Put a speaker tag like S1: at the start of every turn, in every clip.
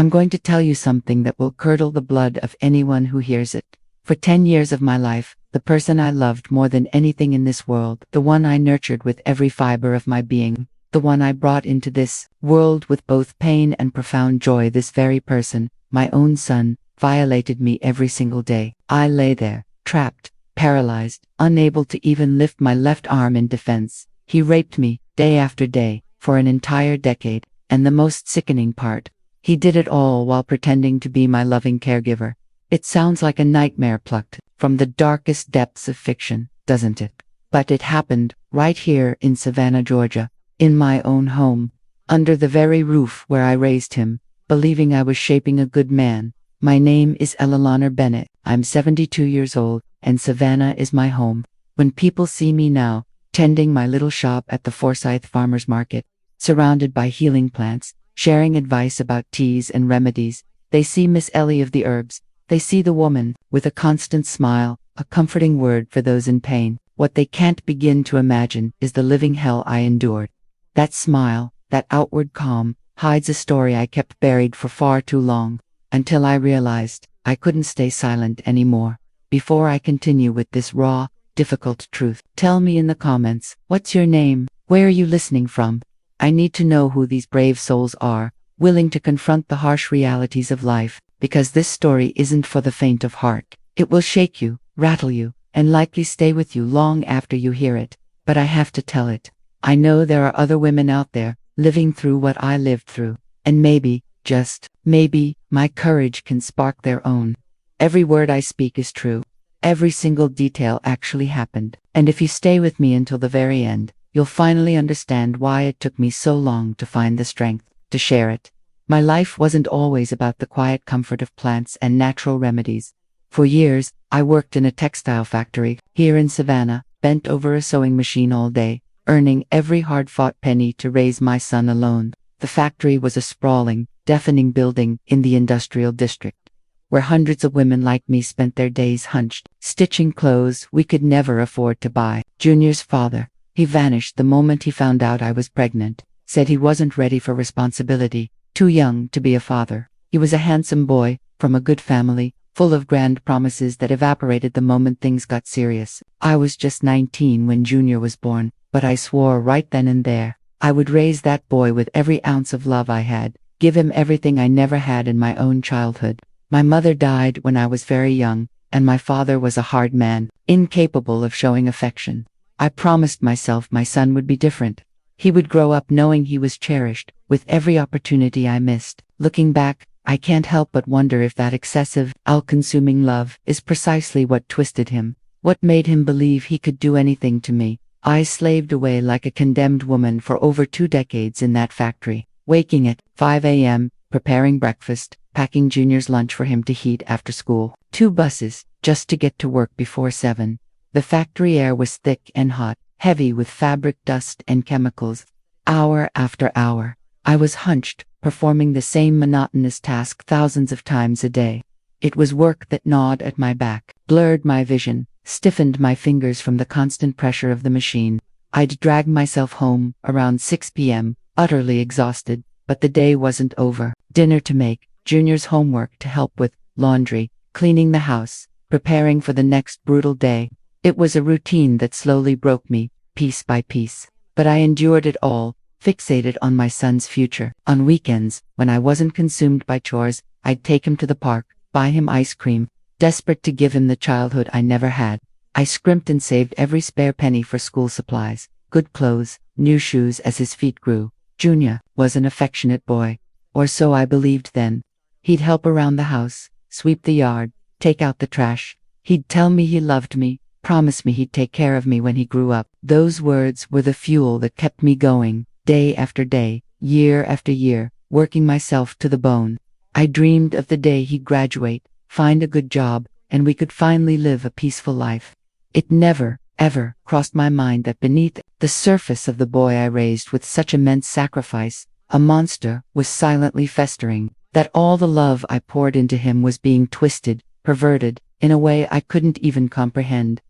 S1: I'm going to tell you something that will curdle the blood of anyone who hears it. For 10 years of my life, the person I loved more than anything in this world, the one I nurtured with every fiber of my being, the one I brought into this world with both pain and profound joy, this very person, my own son, violated me every single day. I lay there, trapped, paralyzed, unable to even lift my left arm in defense. He raped me, day after day, for an entire decade, and the most sickening part, he did it all while pretending to be my loving caregiver. It sounds like a nightmare plucked from the darkest depths of fiction, doesn't it? But it happened, right here in Savannah, Georgia, in my own home, under the very roof where I raised him, believing I was shaping a good man. My name is Elalana Bennett. I'm 72 years old, and Savannah is my home. When people see me now, tending my little shop at the Forsyth Farmers Market, surrounded by healing plants, sharing advice about teas and remedies, they see Miss Ellie of the herbs. They see the woman, with a constant smile, a comforting word for those in pain. What they can't begin to imagine is the living hell I endured. That smile, that outward calm, hides a story I kept buried for far too long, until I realized I couldn't stay silent anymore. Before I continue with this raw, difficult truth, tell me in the comments, what's your name? Where are you listening from? I need to know who these brave souls are, willing to confront the harsh realities of life, because this story isn't for the faint of heart. It will shake you, rattle you, and likely stay with you long after you hear it. But I have to tell it. I know there are other women out there, living through what I lived through, and maybe, just maybe, my courage can spark their own. Every word I speak is true. Every single detail actually happened. And if you stay with me until the very end, you'll finally understand why it took me so long to find the strength to share it. My life wasn't always about the quiet comfort of plants and natural remedies. For years, I worked in a textile factory here in Savannah, bent over a sewing machine all day, earning every hard-fought penny to raise my son alone. The factory was a sprawling, deafening building in the industrial district, where hundreds of women like me spent their days hunched, stitching clothes we could never afford to buy. Junior's father, he vanished the moment he found out I was pregnant, said he wasn't ready for responsibility, too young to be a father. He was a handsome boy, from a good family, full of grand promises that evaporated the moment things got serious. I was just 19 when Junior was born, but I swore right then and there, I would raise that boy with every ounce of love I had, give him everything I never had in my own childhood. My mother died when I was very young, and my father was a hard man, incapable of showing affection. I promised myself my son would be different. He would grow up knowing he was cherished, with every opportunity I missed. Looking back, I can't help but wonder if that excessive, all-consuming love is precisely what twisted him, what made him believe he could do anything to me. I slaved away like a condemned woman for over 2 decades in that factory, waking at 5 a.m., preparing breakfast, packing Junior's lunch for him to heat after school. 2 buses, just to get to work before 7. The factory air was thick and hot, heavy with fabric dust and chemicals. Hour after hour, I was hunched, performing the same monotonous task thousands of times a day. It was work that gnawed at my back, blurred my vision, stiffened my fingers from the constant pressure of the machine. I'd drag myself home around 6 p.m., utterly exhausted, but the day wasn't over. Dinner to make, Junior's homework to help with, laundry, cleaning the house, preparing for the next brutal day. It was a routine that slowly broke me, piece by piece. But I endured it all, fixated on my son's future. On weekends, when I wasn't consumed by chores, I'd take him to the park, buy him ice cream, desperate to give him the childhood I never had. I scrimped and saved every spare penny for school supplies, good clothes, new shoes as his feet grew. Junior was an affectionate boy, or so I believed then. He'd help around the house, sweep the yard, take out the trash. He'd tell me he loved me, promise me he'd take care of me when he grew up. Those words were the fuel that kept me going, day after day, year after year, working myself to the bone. I dreamed of the day he'd graduate, find a good job, and we could finally live a peaceful life. It never, ever crossed my mind that beneath the surface of the boy I raised with such immense sacrifice, a monster was silently festering, that all the love I poured into him was being twisted, perverted, in a way I couldn't even comprehend.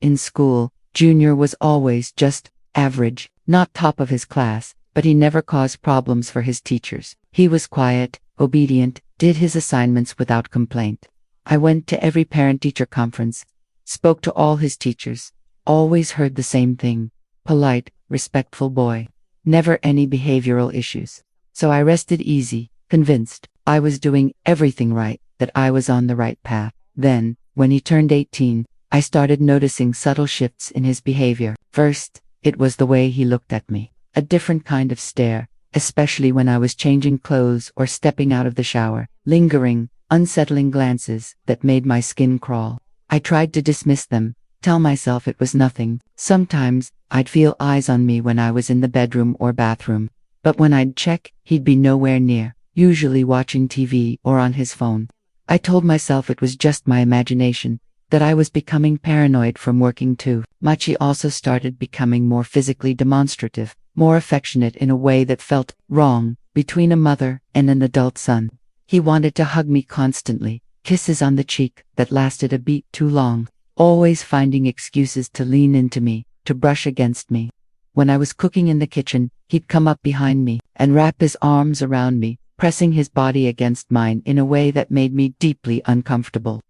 S1: In school, Junior was always just average, not top of his class, but he never caused problems for his teachers. He was quiet, obedient, did his assignments without complaint. I went to every parent-teacher conference, spoke to all his teachers, always heard the same thing: polite, respectful boy. Never any behavioral issues. So I rested easy, convinced I was doing everything right, that I was on the right path. Then, when he turned 18, I started noticing subtle shifts in his behavior. First, it was the way he looked at me. A different kind of stare, especially when I was changing clothes or stepping out of the shower. Lingering, unsettling glances that made my skin crawl. I tried to dismiss them, tell myself it was nothing. Sometimes, I'd feel eyes on me when I was in the bedroom or bathroom. But when I'd check, he'd be nowhere near, usually watching TV or on his phone. I told myself it was just my imagination, that I was becoming paranoid from working too much. He also started becoming more physically demonstrative, more affectionate in a way that felt wrong between a mother and an adult son. He wanted to hug me constantly, kisses on the cheek that lasted a beat too long, always finding excuses to lean into me, to brush against me. When I was cooking in the kitchen, he'd come up behind me and wrap his arms around me, pressing his body against mine in a way that made me deeply uncomfortable.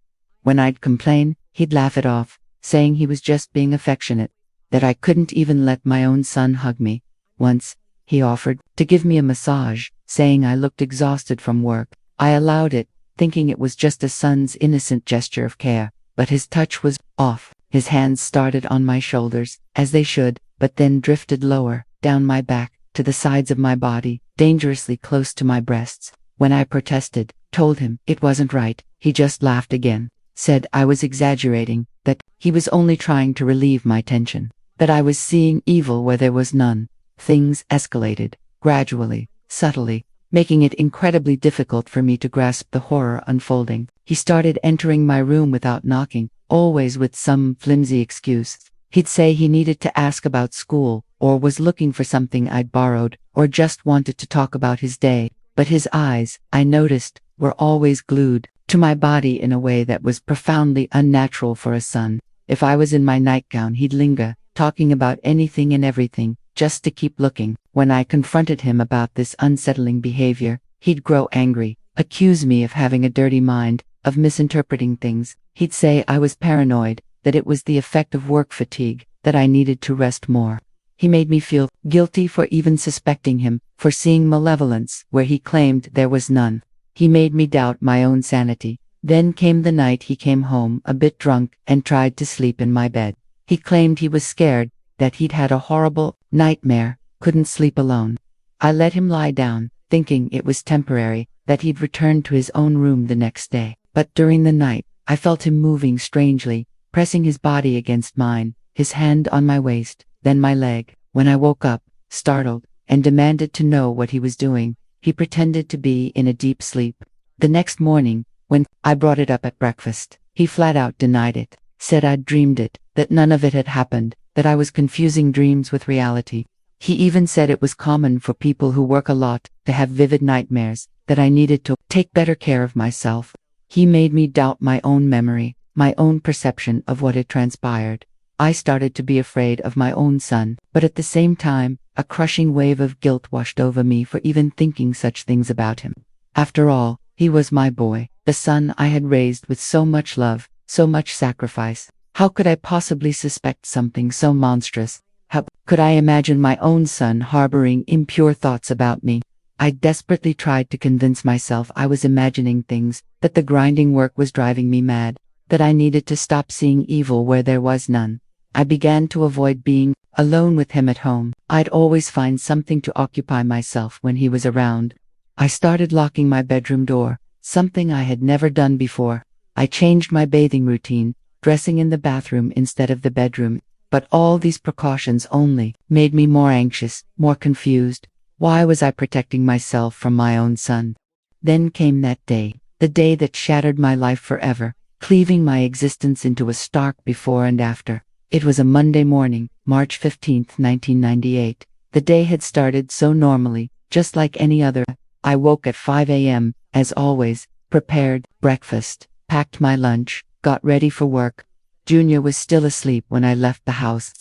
S1: When I'd complain, he'd laugh it off, saying he was just being affectionate, that I couldn't even let my own son hug me. Once, he offered to give me a massage, saying I looked exhausted from work. I allowed it, thinking it was just a son's innocent gesture of care, but his touch was off. His hands started on my shoulders, as they should, but then drifted lower, down my back, to the sides of my body, dangerously close to my breasts. When I protested, told him it wasn't right, he just laughed again, said I was exaggerating, that he was only trying to relieve my tension, that I was seeing evil where there was none. Things escalated, gradually, subtly, making it incredibly difficult for me to grasp the horror unfolding. He started entering my room without knocking, always with some flimsy excuse. He'd say he needed to ask about school, or was looking for something I'd borrowed, or just wanted to talk about his day. But his eyes, I noticed, were always glued to my body in a way that was profoundly unnatural for a son. If I was in my nightgown, he'd linger, talking about anything and everything, just to keep looking. When I confronted him about this unsettling behavior, he'd grow angry, accuse me of having a dirty mind, of misinterpreting things. He'd say I was paranoid, that it was the effect of work fatigue, that I needed to rest more. He made me feel guilty for even suspecting him, for seeing malevolence where he claimed there was none. He made me doubt my own sanity. Then came the night he came home a bit drunk and tried to sleep in my bed. He claimed he was scared, that he'd had a horrible nightmare, couldn't sleep alone. I let him lie down, thinking it was temporary, that he'd return to his own room the next day. But during the night, I felt him moving strangely, pressing his body against mine, his hand on my waist, then my leg. When I woke up, startled, and demanded to know what he was doing, he pretended to be in a deep sleep. The next morning, when I brought it up at breakfast, he flat out denied it, said I'd dreamed it, that none of it had happened, that I was confusing dreams with reality. He even said it was common for people who work a lot to have vivid nightmares, that I needed to take better care of myself. He made me doubt my own memory, my own perception of what had transpired. I started to be afraid of my own son, but at the same time, a crushing wave of guilt washed over me for even thinking such things about him. After all, he was my boy, the son I had raised with so much love, so much sacrifice. How could I possibly suspect something so monstrous? How could I imagine my own son harboring impure thoughts about me? I desperately tried to convince myself I was imagining things, that the grinding work was driving me mad, that I needed to stop seeing evil where there was none. I began to avoid being alone with him at home. I'd always find something to occupy myself when he was around. I started locking my bedroom door, something I had never done before. I changed my bathing routine, dressing in the bathroom instead of the bedroom. But all these precautions only made me more anxious, more confused. Why was I protecting myself from my own son? Then came that day, the day that shattered my life forever, cleaving my existence into a stark before and after. It was a Monday morning, March 15th, 1998. The day had started so normally, just like any other. I woke at 5 a.m., as always, prepared breakfast, packed my lunch, got ready for work. Junior was still asleep when I left the house.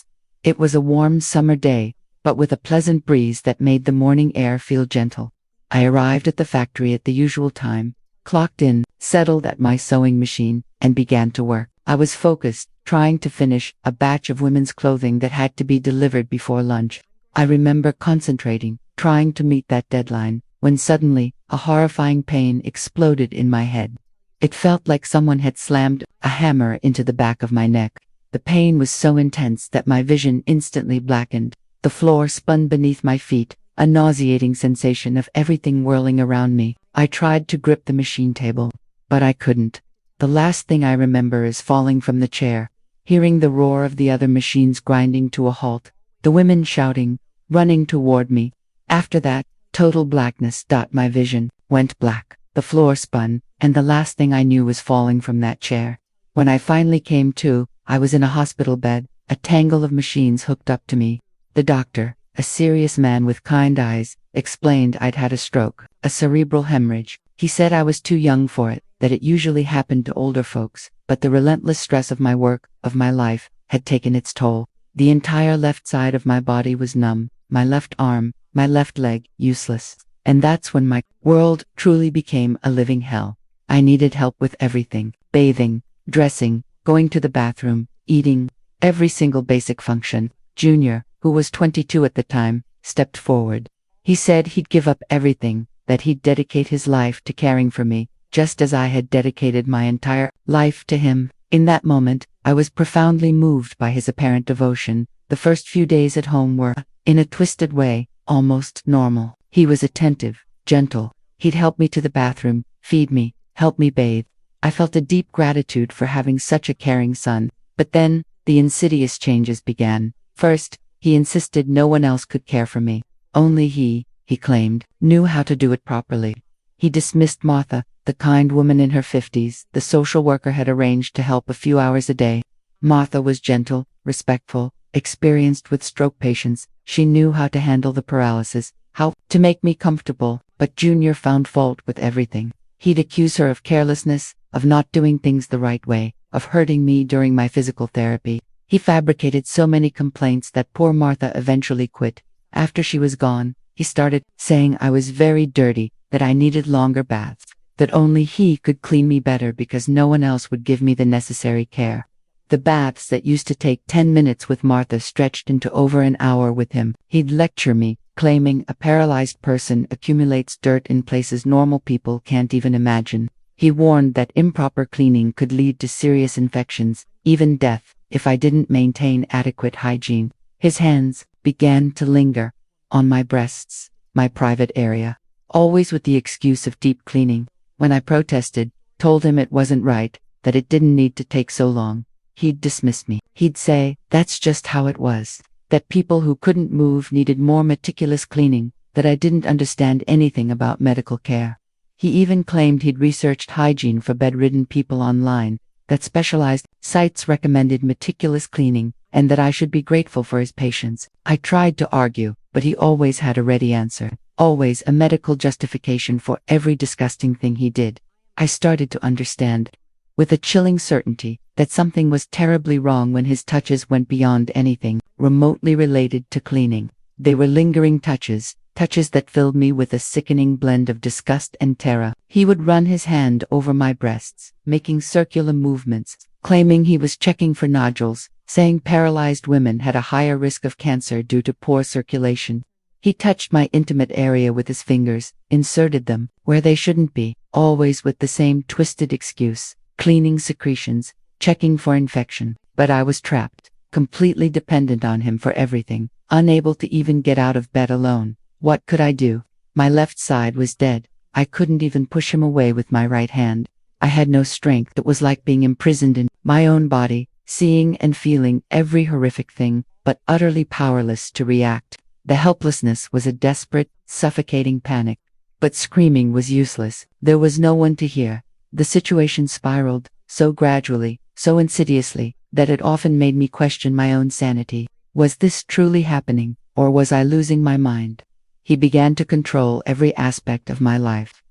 S1: It was a warm summer day, but with a pleasant breeze that made the morning air feel gentle. I arrived at the factory at the usual time, clocked in, settled at my sewing machine, and began to work. I was focused, trying to finish a batch of women's clothing that had to be delivered before lunch. I remember concentrating, trying to meet that deadline, when suddenly, a horrifying pain exploded in my head. It felt like someone had slammed a hammer into the back of my neck. The pain was so intense that my vision instantly blackened. The floor spun beneath my feet, a nauseating sensation of everything whirling around me. I tried to grip the machine table, but I couldn't. The last thing I remember is falling from the chair, hearing the roar of the other machines grinding to a halt, the women shouting, running toward me. After that, total blackness. My vision went black, the floor spun, and the last thing I knew was falling from that chair. When I finally came to, I was in a hospital bed, a tangle of machines hooked up to me. The doctor, a serious man with kind eyes, explained I'd had a stroke, a cerebral hemorrhage. He said I was too young for it, that it usually happened to older folks, but the relentless stress of my work, of my life, had taken its toll. The entire left side of my body was numb, my left arm, my left leg, useless. And that's when my world truly became a living hell. I needed help with everything: bathing, dressing, going to the bathroom, eating, every single basic function. Junior, who was 22 at the time, stepped forward. He said he'd give up everything, that he'd dedicate his life to caring for me, just as I had dedicated my entire life to him. In that moment, I was profoundly moved by his apparent devotion. The first few days at home were, in a twisted way, almost normal. He was attentive, gentle. He'd help me to the bathroom, feed me, help me bathe. I felt a deep gratitude for having such a caring son. But then, the insidious changes began. First, he insisted no one else could care for me. Only he claimed, knew how to do it properly. He dismissed Martha, the kind woman in her 50s, the social worker had arranged to help a few hours a day. Martha was gentle, respectful, experienced with stroke patients. She knew how to handle the paralysis, how to make me comfortable, but Junior found fault with everything. He'd accuse her of carelessness, of not doing things the right way, of hurting me during my physical therapy. He fabricated so many complaints that poor Martha eventually quit. After she was gone, he started saying I was very dirty, that I needed longer baths, that only he could clean me better because no one else would give me the necessary care. The baths that used to take 10 minutes with Martha stretched into over an hour with him. He'd lecture me, claiming a paralyzed person accumulates dirt in places normal people can't even imagine. He warned that improper cleaning could lead to serious infections, even death, if I didn't maintain adequate hygiene. His hands began to linger on my breasts, my private area, always with the excuse of deep cleaning. When I protested, told him it wasn't right, that it didn't need to take so long, he'd dismiss me. He'd say, that's just how it was, that people who couldn't move needed more meticulous cleaning, that I didn't understand anything about medical care. He even claimed he'd researched hygiene for bedridden people online, that specialized sites recommended meticulous cleaning, and that I should be grateful for his patience. I tried to argue, but he always had a ready answer, always a medical justification for every disgusting thing he did. I started to understand, with a chilling certainty, that something was terribly wrong when his touches went beyond anything remotely related to cleaning. They were lingering touches, touches that filled me with a sickening blend of disgust and terror. He would run his hand over my breasts, making circular movements, claiming he was checking for nodules, saying paralyzed women had a higher risk of cancer due to poor circulation. He touched my intimate area with his fingers, inserted them where they shouldn't be, always with the same twisted excuse, cleaning secretions, checking for infection. But I was trapped, completely dependent on him for everything, unable to even get out of bed alone. What could I do? My left side was dead. I couldn't even push him away with my right hand. I had no strength. It was like being imprisoned in my own body, seeing and feeling every horrific thing, but utterly powerless to react. The helplessness was a desperate, suffocating panic. But screaming was useless. There was no one to hear. The situation spiraled, so gradually, so insidiously, that it often made me question my own sanity. Was this truly happening, or was I losing my mind? He began to control every aspect of my life.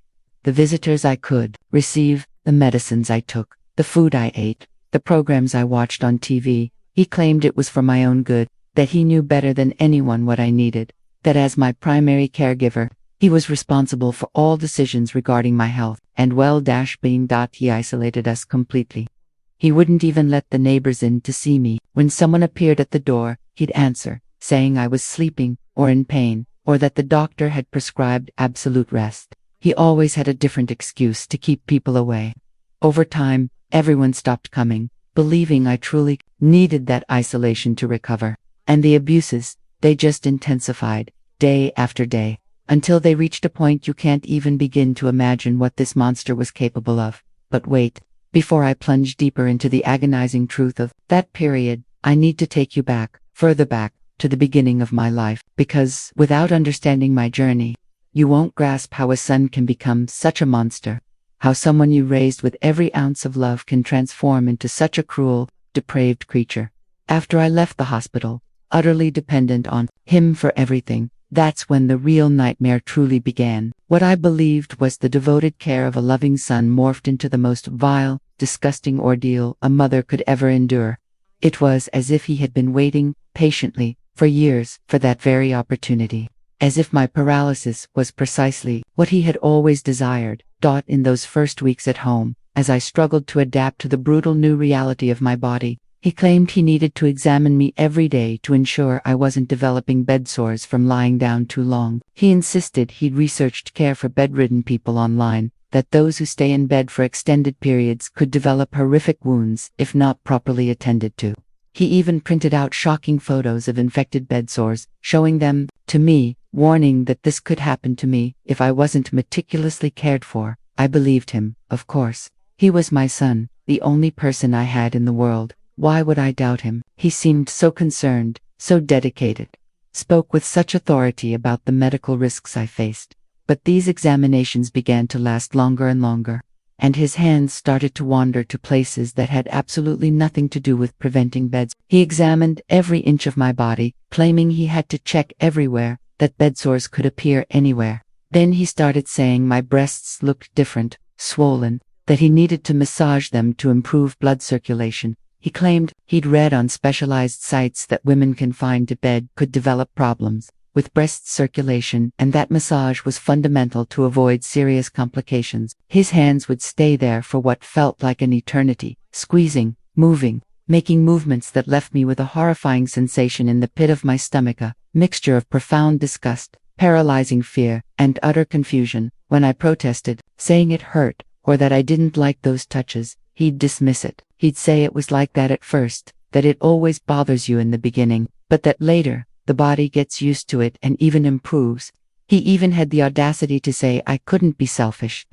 S1: The visitors I could receive, the medicines I took, the food I ate, the programs I watched on TV. He claimed it was for my own good, that he knew better than anyone what I needed, that as my primary caregiver, He was responsible for all decisions regarding my health and well-being. He isolated us completely. He wouldn't even let the neighbors in to see me. When someone appeared at the door, he'd answer, saying I was sleeping or in pain, or that the doctor had prescribed absolute rest. He always had a different excuse to keep people away. Over time, everyone stopped coming, believing I truly needed that isolation to recover. And the abuses, they just intensified, day after day, until they reached a point you can't even begin to imagine what this monster was capable of. But wait, before I plunge deeper into the agonizing truth of that period, I need to take you back, further back, to the beginning of my life, because without understanding my journey, you won't grasp how a son can become such a monster, how someone you raised with every ounce of love can transform into such a cruel, depraved creature. After I left the hospital, utterly dependent on him for everything, that's when the real nightmare truly began. What I believed was the devoted care of a loving son morphed into the most vile, disgusting ordeal a mother could ever endure. It was as if he had been waiting, patiently, for years, for that very opportunity. As if my paralysis was precisely what he had always desired. In those first weeks at home, as I struggled to adapt to the brutal new reality of my body, he claimed he needed to examine me every day to ensure I wasn't developing bed sores from lying down too long. He insisted he'd researched care for bedridden people online, that those who stay in bed for extended periods could develop horrific wounds if not properly attended to. He even printed out shocking photos of infected bed sores, showing them to me, warning that this could happen to me if I wasn't meticulously cared for. I believed him, of course. He was my son, the only person I had in the world. Why would I doubt him? He seemed so concerned, so dedicated, spoke with such authority about the medical risks I faced. But these examinations began to last longer and longer, and his hands started to wander to places that had absolutely nothing to do with preventing beds. He examined every inch of my body, claiming he had to check everywhere, that bed sores could appear anywhere. Then he started saying my breasts looked different, swollen, that he needed to massage them to improve blood circulation. He claimed he'd read on specialized sites that women confined to bed could develop problems with breast circulation, and that massage was fundamental to avoid serious complications. His hands would stay there for what felt like an eternity, squeezing, moving, making movements that left me with a horrifying sensation in the pit of my stomach, a mixture of profound disgust, paralyzing fear, and utter confusion. When I protested, saying it hurt, or that I didn't like those touches, he'd dismiss it. He'd say it was like that at first, that it always bothers you in the beginning, but that later, the body gets used to it and even improves. He even had the audacity to say I couldn't be selfish.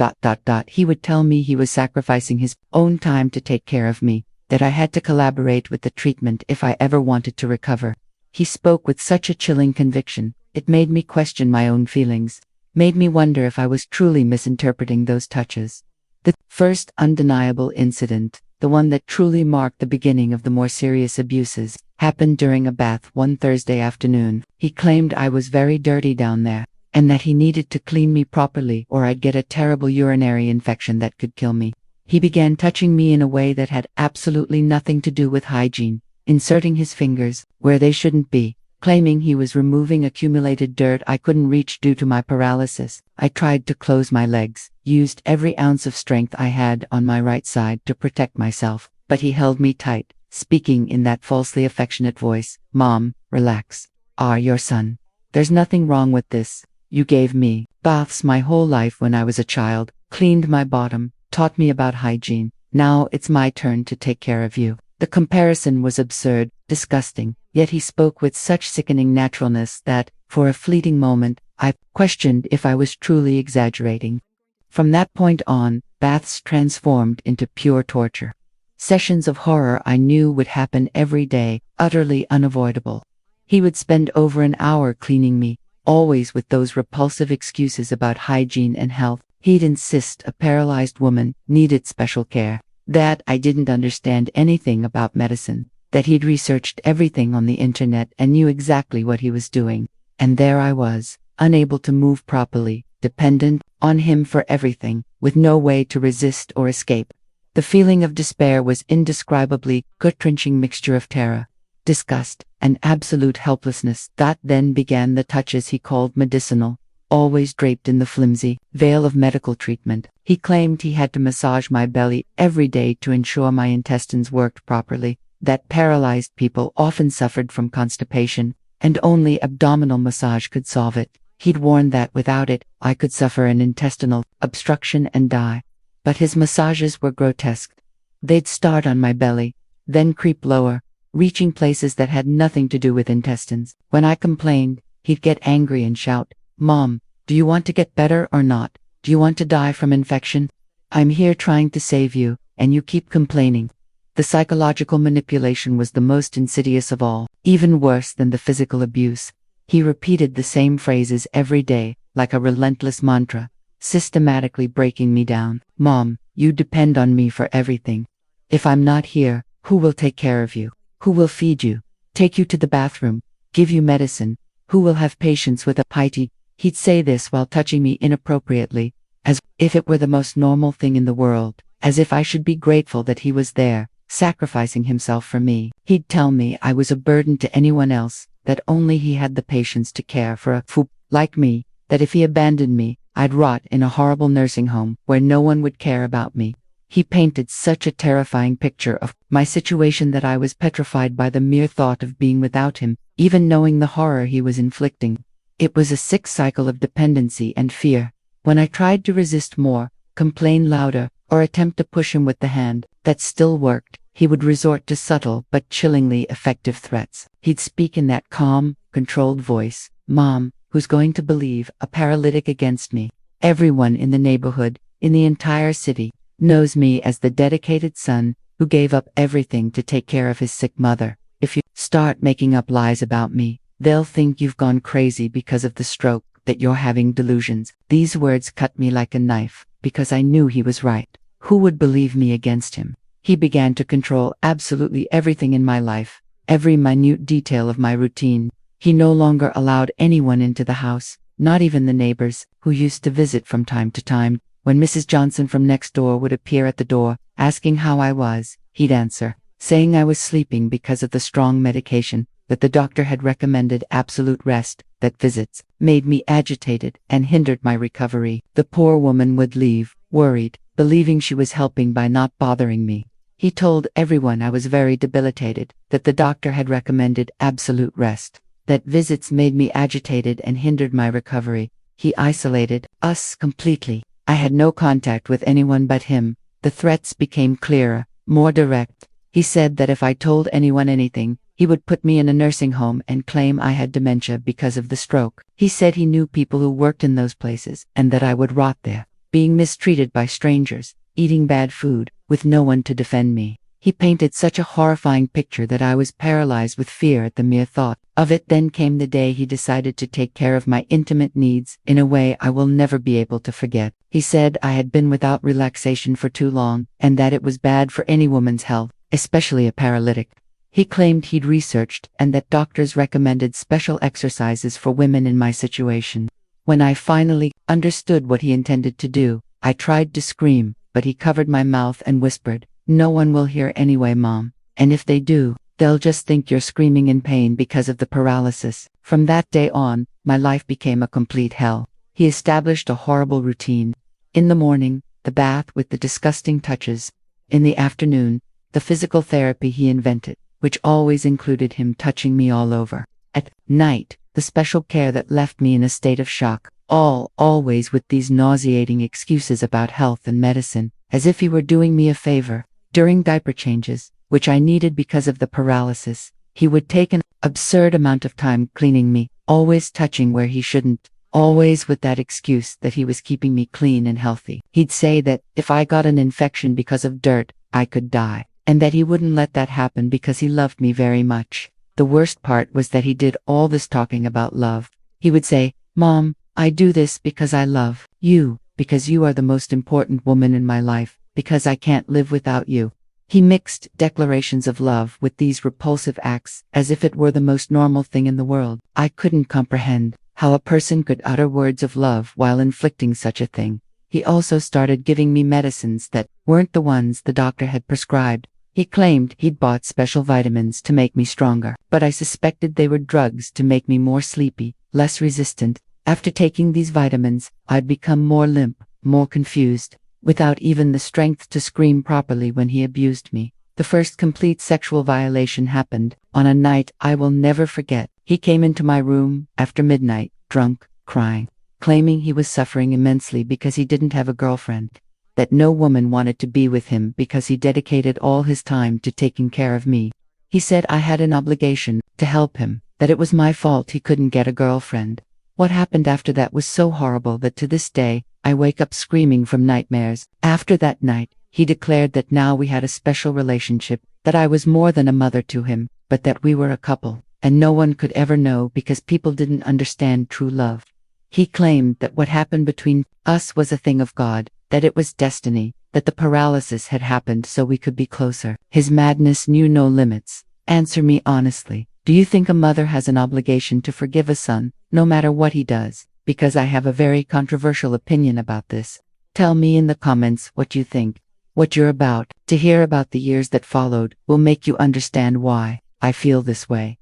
S1: He would tell me he was sacrificing his own time to take care of me, that I had to collaborate with the treatment if I ever wanted to recover. He spoke with such a chilling conviction, it made me question my own feelings, made me wonder if I was truly misinterpreting those touches. The first undeniable incident, the one that truly marked the beginning of the more serious abuses, happened during a bath one Thursday afternoon. He claimed I was very dirty down there, and that he needed to clean me properly or I'd get a terrible urinary infection that could kill me. He began touching me in a way that had absolutely nothing to do with hygiene, inserting his fingers where they shouldn't be, claiming he was removing accumulated dirt I couldn't reach due to my paralysis. I tried to close my legs, used every ounce of strength I had on my right side to protect myself, but he held me tight, speaking in that falsely affectionate voice. Mom, relax. Your son. There's nothing wrong with this. You gave me baths my whole life when I was a child, cleaned my bottom, taught me about hygiene. Now it's my turn to take care of you. The comparison was absurd, disgusting, yet he spoke with such sickening naturalness that, for a fleeting moment, I questioned if I was truly exaggerating. From that point on, baths transformed into pure torture. Sessions of horror I knew would happen every day, utterly unavoidable. He would spend over an hour cleaning me, always with those repulsive excuses about hygiene and health. He'd insist a paralyzed woman needed special care, that I didn't understand anything about medicine, that he'd researched everything on the internet and knew exactly what he was doing. And there I was, unable to move properly, dependent on him for everything, with no way to resist or escape. The feeling of despair was indescribably gut-wrenching mixture of terror, disgust, and absolute helplessness. That then began the touches he called medicinal, always draped in the flimsy veil of medical treatment. He claimed he had to massage my belly every day to ensure my intestines worked properly, that paralyzed people often suffered from constipation, and only abdominal massage could solve it. He'd warned that without it, I could suffer an intestinal obstruction and die. But his massages were grotesque. They'd start on my belly, then creep lower, reaching places that had nothing to do with intestines. When I complained, he'd get angry and shout, "Mom, do you want to get better or not? Do you want to die from infection? I'm here trying to save you, and you keep complaining." The psychological manipulation was the most insidious of all, even worse than the physical abuse. He repeated the same phrases every day, like a relentless mantra, systematically breaking me down. "Mom, you depend on me for everything. If I'm not here, who will take care of you? Who will feed you? Take you to the bathroom? Give you medicine? Who will have patience with a piety?" He'd say this while touching me inappropriately, as if it were the most normal thing in the world, as if I should be grateful that he was there, sacrificing himself for me. He'd tell me I was a burden to anyone else, that only he had the patience to care for a fool like me, that if he abandoned me, I'd rot in a horrible nursing home where no one would care about me. He painted such a terrifying picture of my situation that I was petrified by the mere thought of being without him, even knowing the horror he was inflicting. It was a sick cycle of dependency and fear. When I tried to resist more, complain louder, or attempt to push him with the hand that still worked, he would resort to subtle but chillingly effective threats. He'd speak in that calm, controlled voice, "Mom, who's going to believe a paralytic against me? Everyone in the neighborhood, in the entire city, knows me as the dedicated son who gave up everything to take care of his sick mother. If you start making up lies about me, they'll think you've gone crazy because of the stroke, that you're having delusions." These words cut me like a knife, because I knew he was right. Who would believe me against him? He began to control absolutely everything in my life, every minute detail of my routine. He no longer allowed anyone into the house, not even the neighbors, who used to visit from time to time. When Mrs. Johnson from next door would appear at the door, asking how I was, he'd answer, saying I was sleeping because of the strong medication, that the doctor had recommended absolute rest, that visits made me agitated and hindered my recovery. The poor woman would leave, worried, believing she was helping by not bothering me. He told everyone I was very debilitated, that the doctor had recommended absolute rest, that visits made me agitated and hindered my recovery. He isolated us completely. I had no contact with anyone but him. The threats became clearer, more direct. He said that if I told anyone anything, he would put me in a nursing home and claim I had dementia because of the stroke. He said he knew people who worked in those places, and that I would rot there, being mistreated by strangers, eating bad food, with no one to defend me. He painted such a horrifying picture that I was paralyzed with fear at the mere thought of it. Then came the day he decided to take care of my intimate needs in a way I will never be able to forget. He said I had been without relaxation for too long, and that it was bad for any woman's health, especially a paralytic. He claimed he'd researched and that doctors recommended special exercises for women in my situation. When I finally understood what he intended to do, I tried to scream, but he covered my mouth and whispered, "No one will hear anyway, Mom. And if they do, they'll just think you're screaming in pain because of the paralysis." From that day on, my life became a complete hell. He established a horrible routine. In the morning, the bath with the disgusting touches. In the afternoon, the physical therapy he invented, which always included him touching me all over. At night, the special care that left me in a state of shock, always with these nauseating excuses about health and medicine, as if he were doing me a favor. During diaper changes, which I needed because of the paralysis, he would take an absurd amount of time cleaning me, always touching where he shouldn't, always with that excuse that he was keeping me clean and healthy. He'd say that if I got an infection because of dirt, I could die, and that he wouldn't let that happen because he loved me very much. The worst part was that he did all this talking about love. He would say, "Mom, I do this because I love you, because you are the most important woman in my life, because I can't live without you." He mixed declarations of love with these repulsive acts as if it were the most normal thing in the world. I couldn't comprehend how a person could utter words of love while inflicting such a thing. He also started giving me medicines that weren't the ones the doctor had prescribed. He claimed he'd bought special vitamins to make me stronger, but I suspected they were drugs to make me more sleepy, less resistant, After taking these vitamins, I'd become more limp, more confused, without even the strength to scream properly when he abused me. The first complete sexual violation happened on a night I will never forget. He came into my room after midnight, drunk, crying, claiming he was suffering immensely because he didn't have a girlfriend, that no woman wanted to be with him because he dedicated all his time to taking care of me. He said I had an obligation to help him, that it was my fault he couldn't get a girlfriend. What happened after that was so horrible that to this day, I wake up screaming from nightmares. After that night, he declared that now we had a special relationship, that I was more than a mother to him, but that we were a couple, and no one could ever know because people didn't understand true love. He claimed that what happened between us was a thing of God, that it was destiny, that the paralysis had happened so we could be closer. His madness knew no limits. Answer me honestly. Do you think a mother has an obligation to forgive a son, no matter what he does? Because I have a very controversial opinion about this. Tell me in the comments what you think. What you're about to hear about the years that followed will make you understand why I feel this way.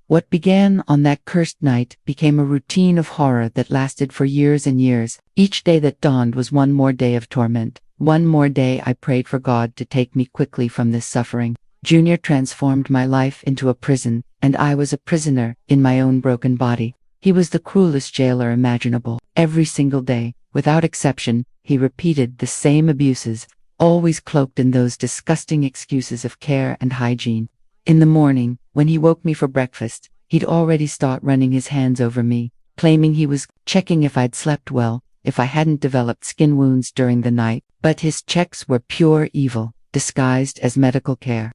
S1: What began on that cursed night became a routine of horror that lasted for years and years. Each day that dawned was one more day of torment. One more day I prayed for God to take me quickly from this suffering. Junior transformed my life into a prison, and I was a prisoner in my own broken body. He was the cruelest jailer imaginable. Every single day, without exception, he repeated the same abuses, always cloaked in those disgusting excuses of care and hygiene. In the morning, when he woke me for breakfast, he'd already start running his hands over me, claiming he was checking if I'd slept well, if I hadn't developed skin wounds during the night. But his checks were pure evil, disguised as medical care.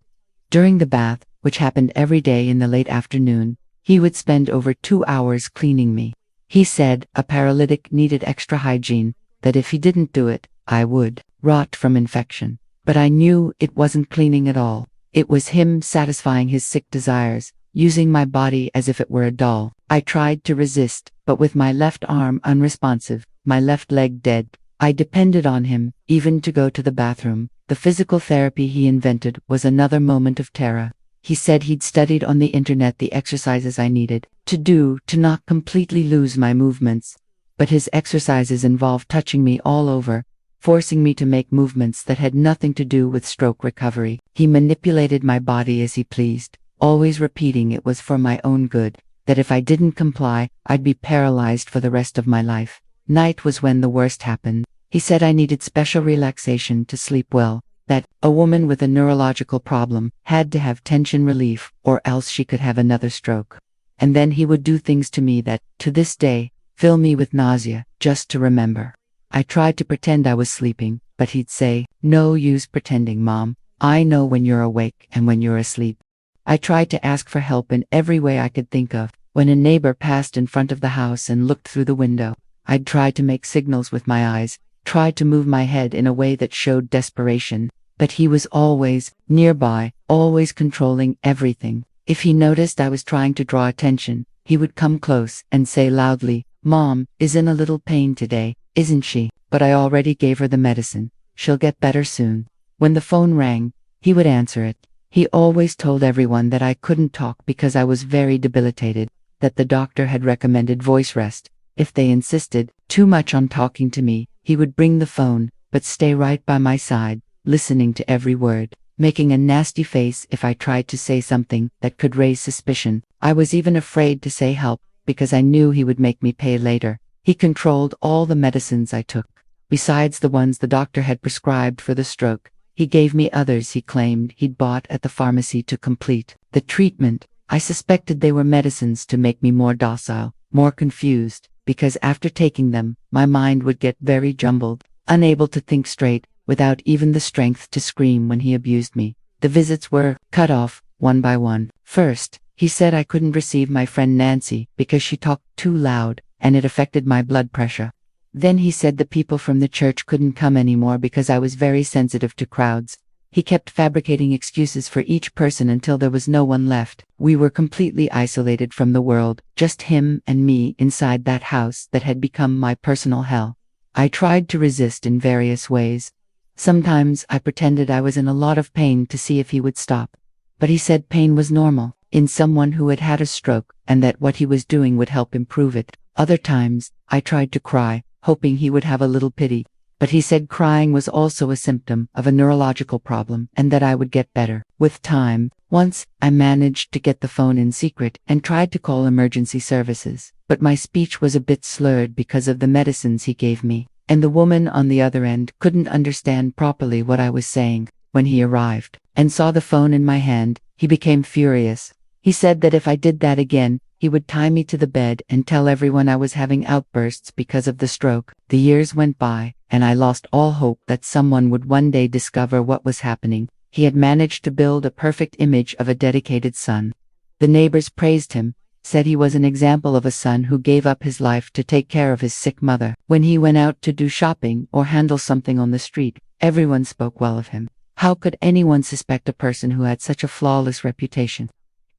S1: During the bath, which happened every day in the late afternoon, he would spend over 2 hours cleaning me. He said a paralytic needed extra hygiene, that if he didn't do it, I would rot from infection. But I knew it wasn't cleaning at all. It was him satisfying his sick desires, using my body as if it were a doll. I tried to resist, but with my left arm unresponsive, my left leg dead, I depended on him, even to go to the bathroom. The physical therapy he invented was another moment of terror. He said he'd studied on the internet the exercises I needed to do to not completely lose my movements. But his exercises involved touching me all over, forcing me to make movements that had nothing to do with stroke recovery. He manipulated my body as he pleased, always repeating it was for my own good, that if I didn't comply, I'd be paralyzed for the rest of my life. Night was when the worst happened. He said I needed special relaxation to sleep well, that a woman with a neurological problem had to have tension relief or else she could have another stroke. And then he would do things to me that, to this day, fill me with nausea, just to remember. I tried to pretend I was sleeping, but he'd say, "No use pretending, Mom. I know when you're awake and when you're asleep." I tried to ask for help in every way I could think of. When a neighbor passed in front of the house and looked through the window, I'd try to make signals with my eyes, tried to move my head in a way that showed desperation, but he was always nearby, always controlling everything. If he noticed I was trying to draw attention, he would come close and say loudly, "Mom is in a little pain today, isn't she? But I already gave her the medicine. She'll get better soon." When the phone rang, he would answer it. He always told everyone that I couldn't talk because I was very debilitated, that the doctor had recommended voice rest. If they insisted too much on talking to me, he would bring the phone, but stay right by my side, listening to every word, making a nasty face if I tried to say something that could raise suspicion. I was even afraid to say help, because I knew he would make me pay later. He controlled all the medicines I took. Besides the ones the doctor had prescribed for the stroke, he gave me others he claimed he'd bought at the pharmacy to complete the treatment. I suspected they were medicines to make me more docile, more confused, because after taking them, my mind would get very jumbled, unable to think straight, without even the strength to scream when he abused me. The visits were cut off, one by one. First, he said I couldn't receive my friend Nancy because she talked too loud, and it affected my blood pressure. Then he said the people from the church couldn't come anymore because I was very sensitive to crowds. He kept fabricating excuses for each person until there was no one left. We were completely isolated from the world, just him and me inside that house that had become my personal hell. I tried to resist in various ways. Sometimes I pretended I was in a lot of pain to see if he would stop. But he said pain was normal in someone who had had a stroke, and that what he was doing would help improve it. Other times, I tried to cry, hoping he would have a little pity. But he said crying was also a symptom of a neurological problem and that I would get better with time. Once, I managed to get the phone in secret and tried to call emergency services, but my speech was a bit slurred because of the medicines he gave me, and the woman on the other end couldn't understand properly what I was saying. When he arrived and saw the phone in my hand, he became furious. He said that if I did that again, he would tie me to the bed and tell everyone I was having outbursts because of the stroke. The years went by, and I lost all hope that someone would one day discover what was happening. He had managed to build a perfect image of a dedicated son. The neighbors praised him, said he was an example of a son who gave up his life to take care of his sick mother. When he went out to do shopping or handle something on the street, everyone spoke well of him. How could anyone suspect a person who had such a flawless reputation?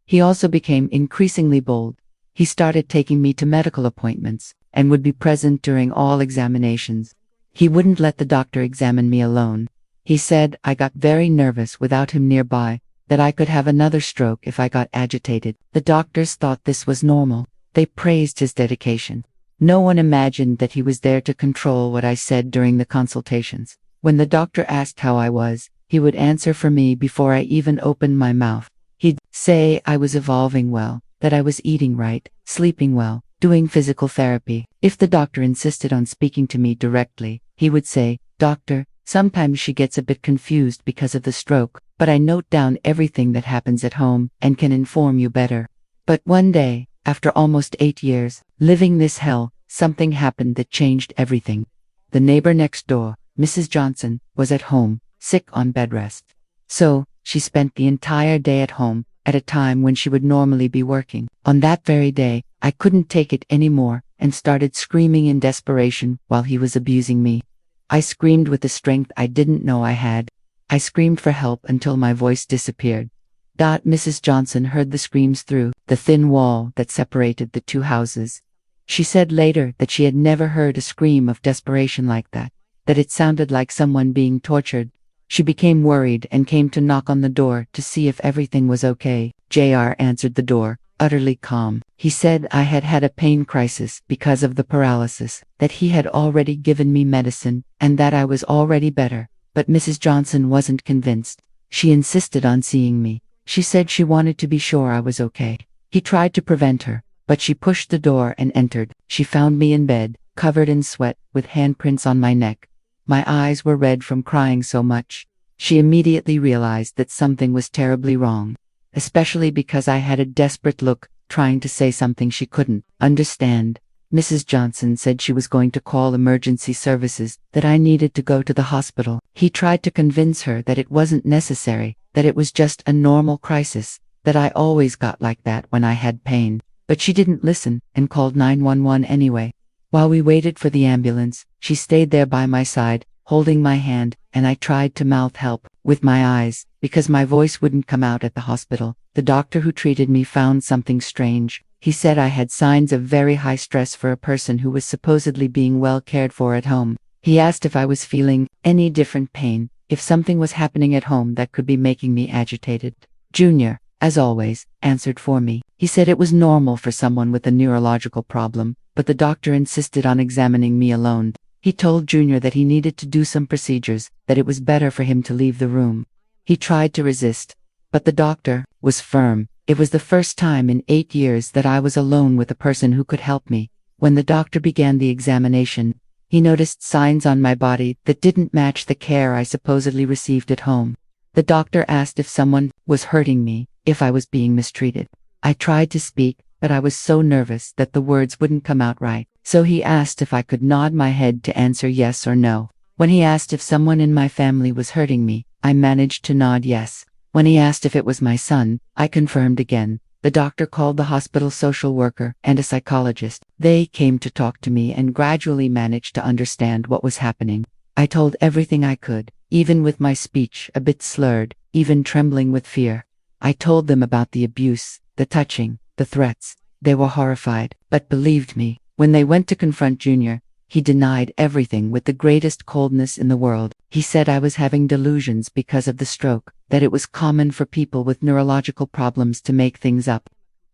S1: He also became increasingly bold. He started taking me to medical appointments and would be present during all examinations. He wouldn't let the doctor examine me alone. He said I got very nervous without him nearby, that I could have another stroke if I got agitated. The doctors thought this was normal. They praised his dedication. No one imagined that he was there to control what I said during the consultations. When the doctor asked how I was, he would answer for me before I even opened my mouth. He'd say I was evolving well, that I was eating right, sleeping well, doing physical therapy. If the doctor insisted on speaking to me directly, he would say, "Doctor, sometimes she gets a bit confused because of the stroke, but I note down everything that happens at home and can inform you better." But one day, after almost 8 years, living this hell, something happened that changed everything. The neighbor next door, Mrs. Johnson, was at home, sick on bed rest. So, she spent the entire day at home, at a time when she would normally be working. On that very day, I couldn't take it anymore and started screaming in desperation while he was abusing me. I screamed with a strength I didn't know I had. I screamed for help until my voice disappeared. Mrs. Johnson heard the screams through the thin wall that separated the two houses. She said later that she had never heard a scream of desperation like that it sounded like someone being tortured. She became worried and came to knock on the door to see if everything was okay. JR answered the door, utterly calm. He said I had had a pain crisis because of the paralysis, that he had already given me medicine, and that I was already better. But Mrs. Johnson wasn't convinced. She insisted on seeing me. She said she wanted to be sure I was okay. He tried to prevent her, but she pushed the door and entered. She found me in bed, covered in sweat, with handprints on my neck. My eyes were red from crying so much. She immediately realized that something was terribly wrong, especially because I had a desperate look, trying to say something she couldn't understand. Mrs. Johnson said she was going to call emergency services, that I needed to go to the hospital. He tried to convince her that it wasn't necessary, that it was just a normal crisis, that I always got like that when I had pain. But she didn't listen and called 911 anyway. While we waited for the ambulance, she stayed there by my side, holding my hand, and I tried to mouth help with my eyes, because my voice wouldn't come out at the hospital. The doctor who treated me found something strange. He said I had signs of very high stress for a person who was supposedly being well cared for at home. He asked if I was feeling any different pain, if something was happening at home that could be making me agitated. Junior, as always, answered for me. He said it was normal for someone with a neurological problem, but the doctor insisted on examining me alone. He told Junior that he needed to do some procedures, that it was better for him to leave the room. He tried to resist, but the doctor was firm. It was the first time in 8 years that I was alone with a person who could help me. When the doctor began the examination, he noticed signs on my body that didn't match the care I supposedly received at home. The doctor asked if someone was hurting me, if I was being mistreated. I tried to speak, but I was so nervous that the words wouldn't come out right. So he asked if I could nod my head to answer yes or no. When he asked if someone in my family was hurting me, I managed to nod yes. When he asked if it was my son, I confirmed again. The doctor called the hospital social worker and a psychologist. They came to talk to me and gradually managed to understand what was happening. I told everything I could, even with my speech a bit slurred, even trembling with fear. I told them about the abuse, the touching, the threats. They were horrified, but believed me. When they went to confront Junior, he denied everything with the greatest coldness in the world. He said I was having delusions because of the stroke, that it was common for people with neurological problems to make things up,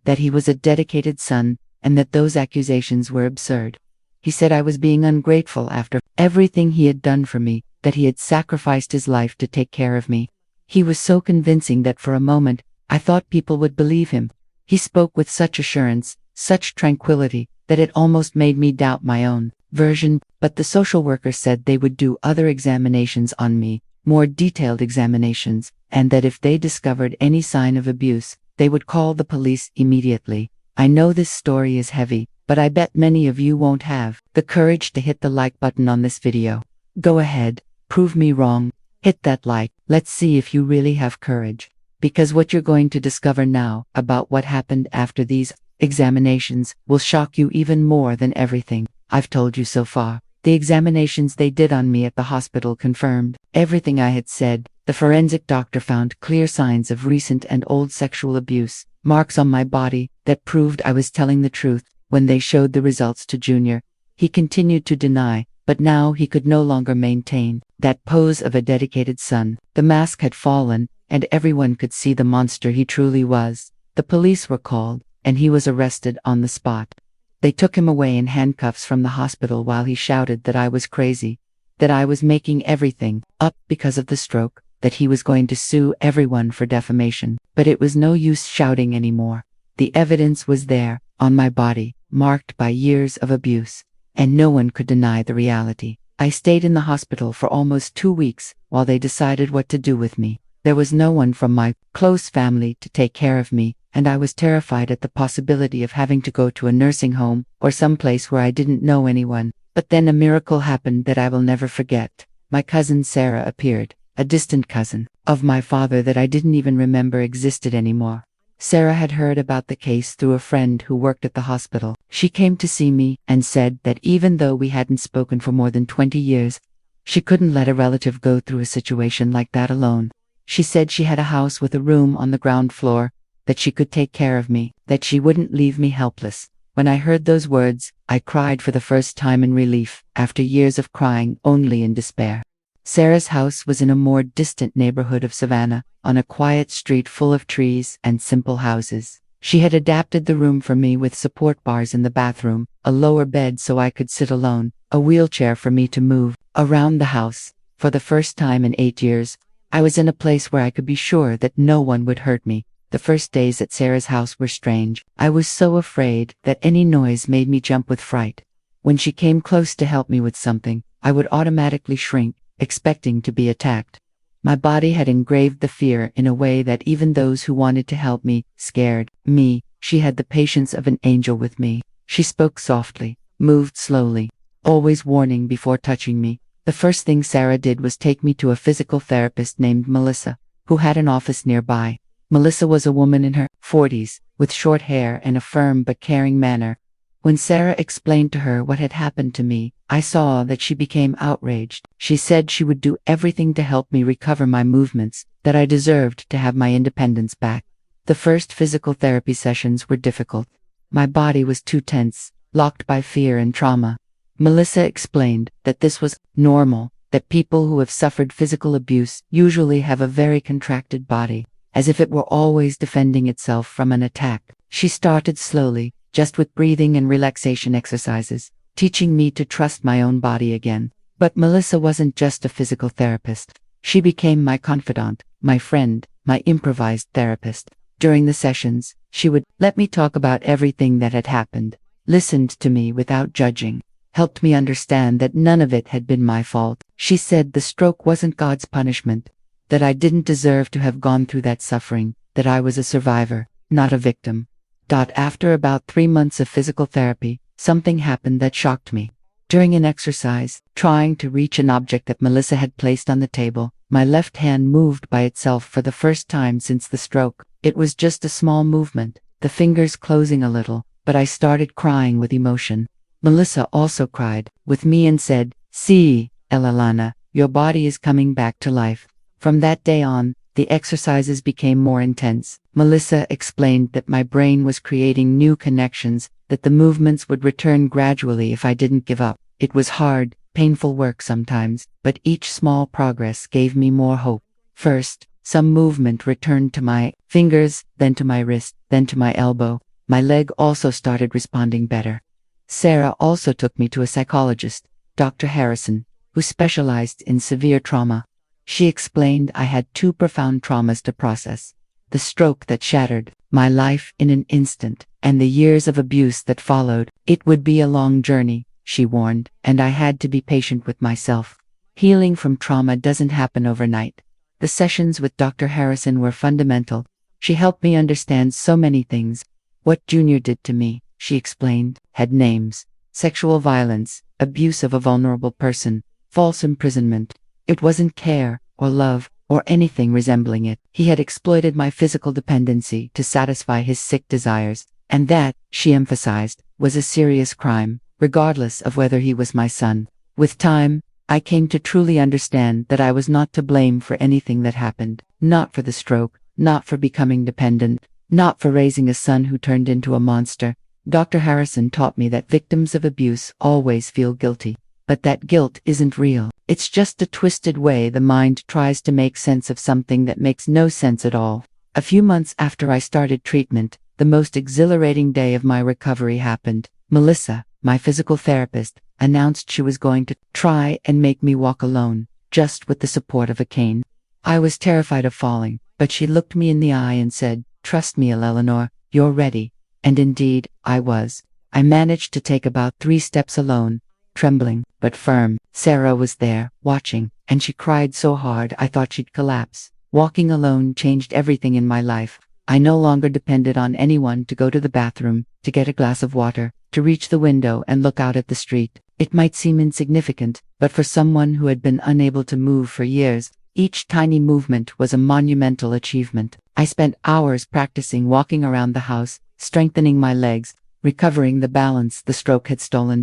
S1: that he was a dedicated son, and that those accusations were absurd. He said I was being ungrateful after everything he had done for me, that he had sacrificed his life to take care of me. He was so convincing that for a moment, I thought people would believe him. He spoke with such assurance, such tranquility, that it almost made me doubt my own version, but the social worker said they would do other examinations on me, more detailed examinations, and that if they discovered any sign of abuse, they would call the police immediately. I know this story is heavy, but I bet many of you won't have the courage to hit the like button on this video. Go ahead, prove me wrong, hit that like, let's see if you really have courage. Because what you're going to discover now about what happened after these examinations will shock you even more than everything I've told you so far. The examinations they did on me at the hospital confirmed everything I had said. The forensic doctor found clear signs of recent and old sexual abuse, marks on my body that proved I was telling the truth. When they showed the results to Junior, he continued to deny, but now he could no longer maintain that pose of a dedicated son. The mask had fallen, and everyone could see the monster he truly was. The police were called, and he was arrested on the spot. They took him away in handcuffs from the hospital while he shouted that I was crazy, that I was making everything up because of the stroke, that he was going to sue everyone for defamation. But it was no use shouting anymore. The evidence was there, on my body, marked by years of abuse, and no one could deny the reality. I stayed in the hospital for almost 2 weeks while they decided what to do with me. There was no one from my close family to take care of me, and I was terrified at the possibility of having to go to a nursing home or some place where I didn't know anyone. But then a miracle happened that I will never forget. My cousin Sarah appeared, a distant cousin of my father that I didn't even remember existed anymore. Sarah had heard about the case through a friend who worked at the hospital. She came to see me and said that even though we hadn't spoken for more than 20 years, she couldn't let a relative go through a situation like that alone. She said she had a house with a room on the ground floor, that she could take care of me, that she wouldn't leave me helpless. When I heard those words, I cried for the first time in relief, after years of crying only in despair. Sarah's house was in a more distant neighborhood of Savannah, on a quiet street full of trees and simple houses. She had adapted the room for me with support bars in the bathroom, a lower bed so I could sit alone, a wheelchair for me to move around the house. For the first time in 8 years, I was in a place where I could be sure that no one would hurt me. The first days at Sarah's house were strange. I was so afraid that any noise made me jump with fright. When she came close to help me with something, I would automatically shrink, expecting to be attacked. My body had engraved the fear in a way that even those who wanted to help me scared me. She had the patience of an angel with me. She spoke softly, moved slowly, always warning before touching me. The first thing Sarah did was take me to a physical therapist named Melissa, who had an office nearby. Melissa was a woman in her 40s, with short hair and a firm but caring manner. When Sarah explained to her what had happened to me, I saw that she became outraged. She said she would do everything to help me recover my movements, that I deserved to have my independence back. The first physical therapy sessions were difficult. My body was too tense, locked by fear and trauma. Melissa explained that this was normal, that people who have suffered physical abuse usually have a very contracted body, as if it were always defending itself from an attack. She started slowly, just with breathing and relaxation exercises, teaching me to trust my own body again. But Melissa wasn't just a physical therapist. She became my confidant, my friend, my improvised therapist. During the sessions, she would let me talk about everything that had happened, listened to me without judging, helped me understand that none of it had been my fault. She said the stroke wasn't God's punishment, that I didn't deserve to have gone through that suffering, that I was a survivor, not a victim. After about 3 months of physical therapy, something happened that shocked me. During an exercise, trying to reach an object that Melissa had placed on the table, my left hand moved by itself for the first time since the stroke. It was just a small movement, the fingers closing a little, but I started crying with emotion. Melissa also cried with me and said, "See, Elalana, your body is coming back to life." From that day on, the exercises became more intense. Melissa explained that my brain was creating new connections, that the movements would return gradually if I didn't give up. It was hard, painful work sometimes, but each small progress gave me more hope. First, some movement returned to my fingers, then to my wrist, then to my elbow. My leg also started responding better. Sarah also took me to a psychologist, Dr. Harrison, who specialized in severe trauma. She explained I had two profound traumas to process: the stroke that shattered my life in an instant, and the years of abuse that followed. It would be a long journey, she warned, and I had to be patient with myself. Healing from trauma doesn't happen overnight. The sessions with Dr. Harrison were fundamental. She helped me understand so many things. What Junior did to me, she explained, had names: sexual violence, abuse of a vulnerable person, false imprisonment. It wasn't care, or love, or anything resembling it. He had exploited my physical dependency to satisfy his sick desires, and that, she emphasized, was a serious crime, regardless of whether he was my son. With time, I came to truly understand that I was not to blame for anything that happened. Not for the stroke, not for becoming dependent, not for raising a son who turned into a monster. Dr. Harrison taught me that victims of abuse always feel guilty. But that guilt isn't real. It's just a twisted way the mind tries to make sense of something that makes no sense at all. A few months after I started treatment, the most exhilarating day of my recovery happened. Melissa, my physical therapist, announced she was going to try and make me walk alone, just with the support of a cane. I was terrified of falling, but she looked me in the eye and said, "Trust me, Eleanor, you're ready." And indeed, I was. I managed to take about 3 steps alone, trembling, but firm. Sarah was there, watching, and she cried so hard I thought she'd collapse. Walking alone changed everything in my life. I no longer depended on anyone to go to the bathroom, to get a glass of water, to reach the window and look out at the street. It might seem insignificant, but for someone who had been unable to move for years, each tiny movement was a monumental achievement. I spent hours practicing walking around the house, strengthening my legs, recovering the balance the stroke had stolen.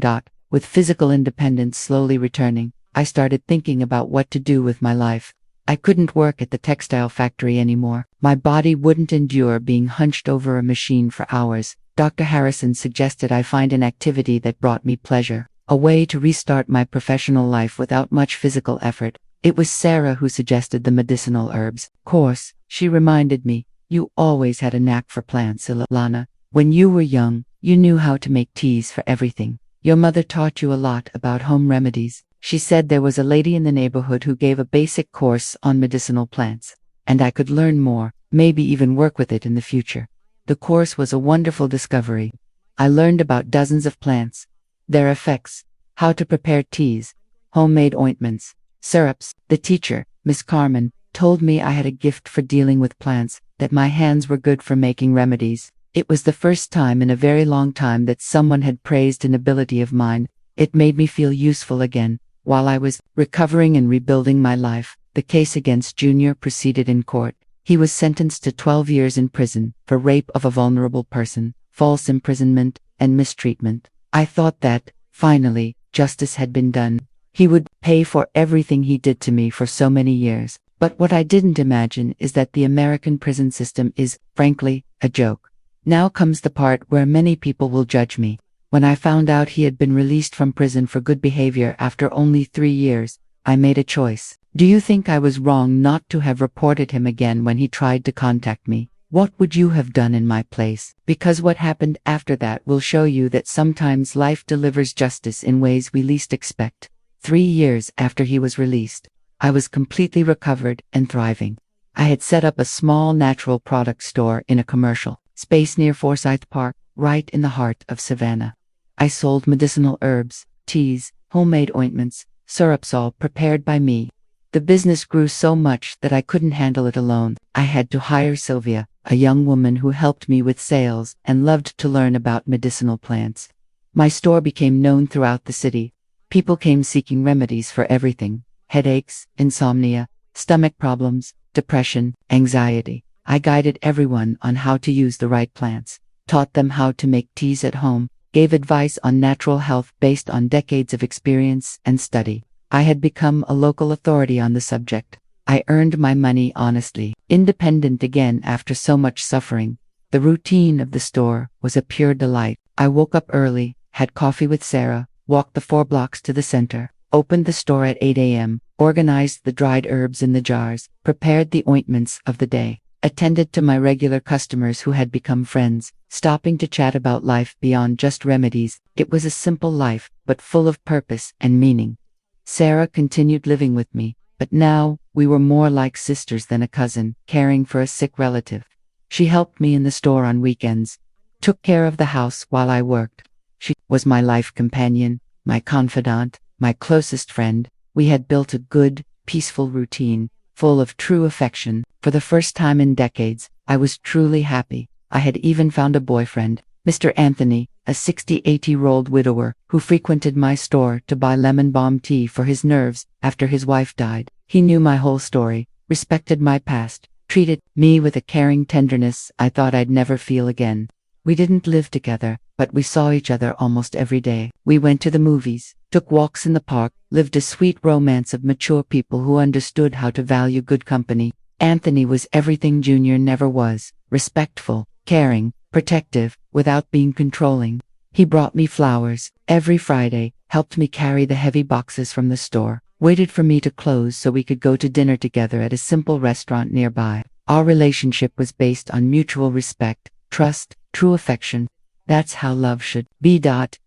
S1: With physical independence slowly returning, I started thinking about what to do with my life. I couldn't work at the textile factory anymore. My body wouldn't endure being hunched over a machine for hours. Dr. Harrison suggested I find an activity that brought me pleasure, a way to restart my professional life without much physical effort. It was Sarah who suggested the medicinal herbs course. She reminded me, "You always had a knack for plants, Ilana. When you were young, you knew how to make teas for everything. Your mother taught you a lot about home remedies." She said there was a lady in the neighborhood who gave a basic course on medicinal plants, and I could learn more, maybe even work with it in the future. The course was a wonderful discovery. I learned about dozens of plants, their effects, how to prepare teas, homemade ointments, syrups. The teacher, Miss Carmen, told me I had a gift for dealing with plants, that my hands were good for making remedies. It was the first time in a very long time that someone had praised an ability of mine. It made me feel useful again. While I was recovering and rebuilding my life, the case against Junior proceeded in court. He was sentenced to 12 years in prison for rape of a vulnerable person, false imprisonment, and mistreatment. I thought that, finally, justice had been done. He would pay for everything he did to me for so many years. But what I didn't imagine is that the American prison system is, frankly, a joke. Now comes the part where many people will judge me. When I found out he had been released from prison for good behavior after only 3 years, I made a choice. Do you think I was wrong not to have reported him again when he tried to contact me? What would you have done in my place? Because what happened after that will show you that sometimes life delivers justice in ways we least expect. 3 years after he was released, I was completely recovered and thriving. I had set up a small natural product store in a commercial space near Forsyth Park, right in the heart of Savannah. I sold medicinal herbs, teas, homemade ointments, syrups, all prepared by me. The business grew so much that I couldn't handle it alone. I had to hire Sylvia, a young woman who helped me with sales and loved to learn about medicinal plants. My store became known throughout the city. People came seeking remedies for everything: headaches, insomnia, stomach problems, depression, anxiety. I guided everyone on how to use the right plants, taught them how to make teas at home, gave advice on natural health based on decades of experience and study. I had become a local authority on the subject. I earned my money honestly, independent again after so much suffering. The routine of the store was a pure delight. I woke up early, had coffee with Sarah, walked the 4 blocks to the center, opened the store at 8 a.m., organized the dried herbs in the jars, prepared the ointments of the day. attended to my regular customers who had become friends, stopping to chat about life beyond just remedies. It was a simple life, but full of purpose and meaning. Sarah continued living with me, but now we were more like sisters than a cousin, caring for a sick relative. She helped me in the store on weekends, took care of the house while I worked. She was my life companion, my confidant, my closest friend. We had built a good, peaceful routine, full of true affection. For the first time in decades, I was truly happy. I had even found a boyfriend, Mr. Anthony, a 68-year-old widower, who frequented my store to buy lemon balm tea for his nerves after his wife died. He knew my whole story, respected my past, treated me with a caring tenderness I thought I'd never feel again. We didn't live together, but we saw each other almost every day. We went to the movies, took walks in the park, lived a sweet romance of mature people who understood how to value good company. Anthony was everything Junior never was: respectful, caring, protective, without being controlling. He brought me flowers every Friday, helped me carry the heavy boxes from the store, waited for me to close so we could go to dinner together at a simple restaurant nearby. Our relationship was based on mutual respect, trust, true affection. That's how love should be.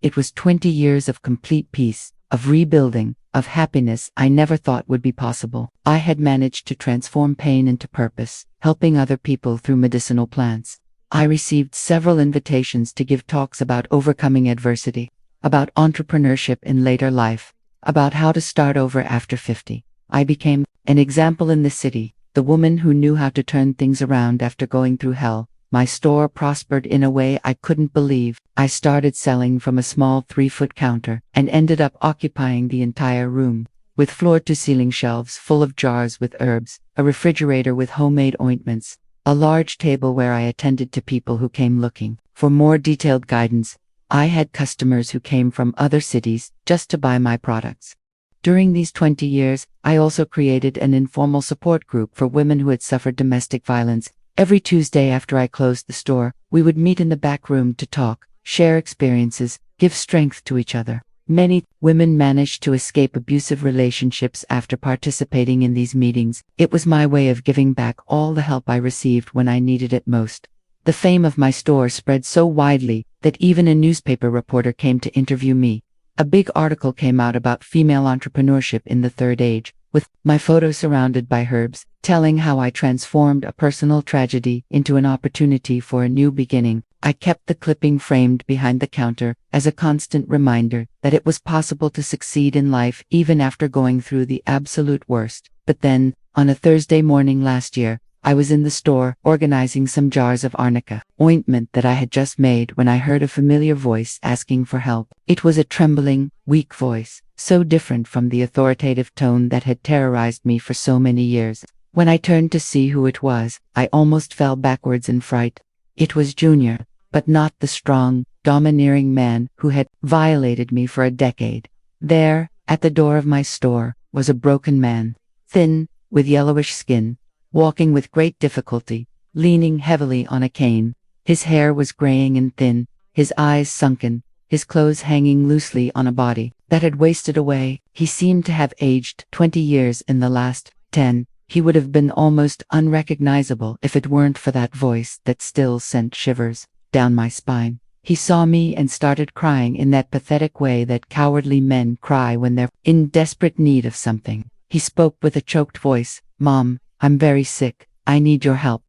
S1: It was 20 years of complete peace, of rebuilding, of happiness I never thought would be possible. I had managed to transform pain into purpose, helping other people through medicinal plants. I received several invitations to give talks about overcoming adversity, about entrepreneurship in later life, about how to start over after 50. I became an example in the city, the woman who knew how to turn things around after going through hell. My store prospered in a way I couldn't believe. I started selling from a small 3-foot counter and ended up occupying the entire room, with floor-to-ceiling shelves full of jars with herbs, a refrigerator with homemade ointments, a large table where I attended to people who came looking for more detailed guidance. I had customers who came from other cities just to buy my products. During these 20 years, I also created an informal support group for women who had suffered domestic violence. Every Tuesday after I closed the store, we would meet in the back room to talk, share experiences, give strength to each other. Many women managed to escape abusive relationships after participating in these meetings. It was my way of giving back all the help I received when I needed it most. The fame of my store spread so widely that even a newspaper reporter came to interview me. A big article came out about female entrepreneurship in the third age, with my photo surrounded by herbs, telling how I transformed a personal tragedy into an opportunity for a new beginning. I kept the clipping framed behind the counter as a constant reminder that it was possible to succeed in life even after going through the absolute worst. But then, on a Thursday morning last year, I was in the store organizing some jars of arnica ointment that I had just made when I heard a familiar voice asking for help. It was a trembling, weak voice, so different from the authoritative tone that had terrorized me for so many years. When I turned to see who it was, I almost fell backwards in fright. It was Junior, but not the strong, domineering man who had violated me for a decade. There, at the door of my store, was a broken man, thin, with yellowish skin, walking with great difficulty, leaning heavily on a cane. His hair was graying and thin, his eyes sunken, his clothes hanging loosely on a body that had wasted away. He seemed to have aged 20 years in the last 10. He would have been almost unrecognizable if it weren't for that voice that still sent shivers down my spine. He saw me and started crying in that pathetic way that cowardly men cry when they're in desperate need of something. He spoke with a choked voice, "Mom, I'm very sick. I need your help.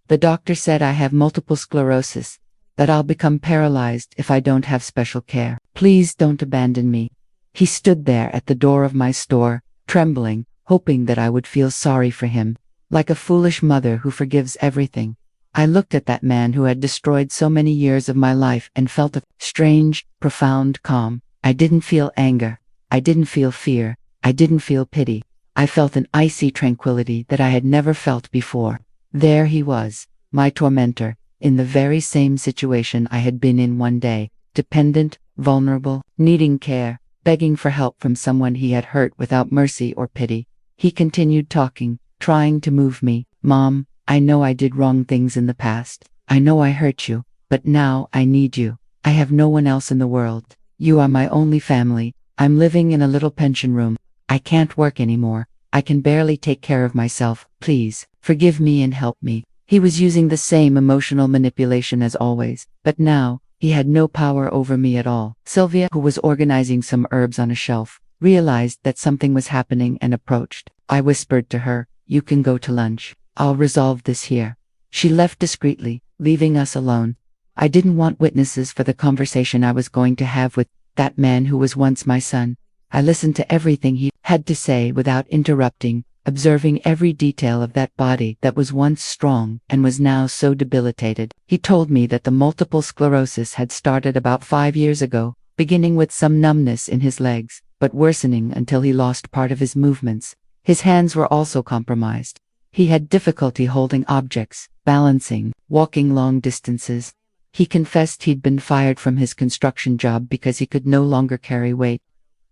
S1: The doctor said I have multiple sclerosis, that I'll become paralyzed if I don't have special care. Please don't abandon me." He stood there at the door of my store, trembling, hoping that I would feel sorry for him, like a foolish mother who forgives everything. I looked at that man who had destroyed so many years of my life and felt a strange, profound calm. I didn't feel anger. I didn't feel fear. I didn't feel pity. I felt an icy tranquility that I had never felt before. There he was, my tormentor, in the very same situation I had been in one day, dependent, vulnerable, needing care, begging for help from someone he had hurt without mercy or pity. He continued talking, trying to move me. "Mom, I know I did wrong things in the past. I know I hurt you, but now I need you. I have no one else in the world. You are my only family. I'm living in a little pension room. I can't work anymore. I can barely take care of myself. Please, forgive me and help me." He was using the same emotional manipulation as always, but now, he had no power over me at all. Sylvia, who was organizing some herbs on a shelf, realized that something was happening and approached. I whispered to her, "You can go to lunch. I'll resolve this here." She left discreetly, leaving us alone. I didn't want witnesses for the conversation I was going to have with that man who was once my son. I listened to everything he had to say without interrupting, observing every detail of that body that was once strong and was now so debilitated. He told me that the multiple sclerosis had started about 5 years ago, beginning with some numbness in his legs, but worsening until he lost part of his movements. His hands were also compromised. He had difficulty holding objects, balancing, walking long distances. He confessed he'd been fired from his construction job because he could no longer carry weight,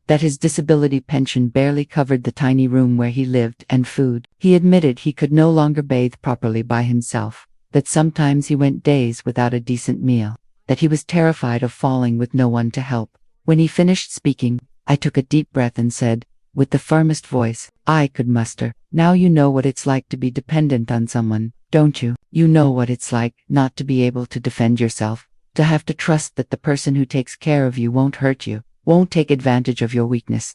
S1: that his disability pension barely covered the tiny room where he lived and food. He admitted he could no longer bathe properly by himself, that sometimes he went days without a decent meal, that he was terrified of falling with no one to help. When he finished speaking, I took a deep breath and said, with the firmest voice I could muster, "Now you know what it's like to be dependent on someone, don't you? You know what it's like not to be able to defend yourself, to have to trust that the person who takes care of you won't hurt you, won't take advantage of your weakness."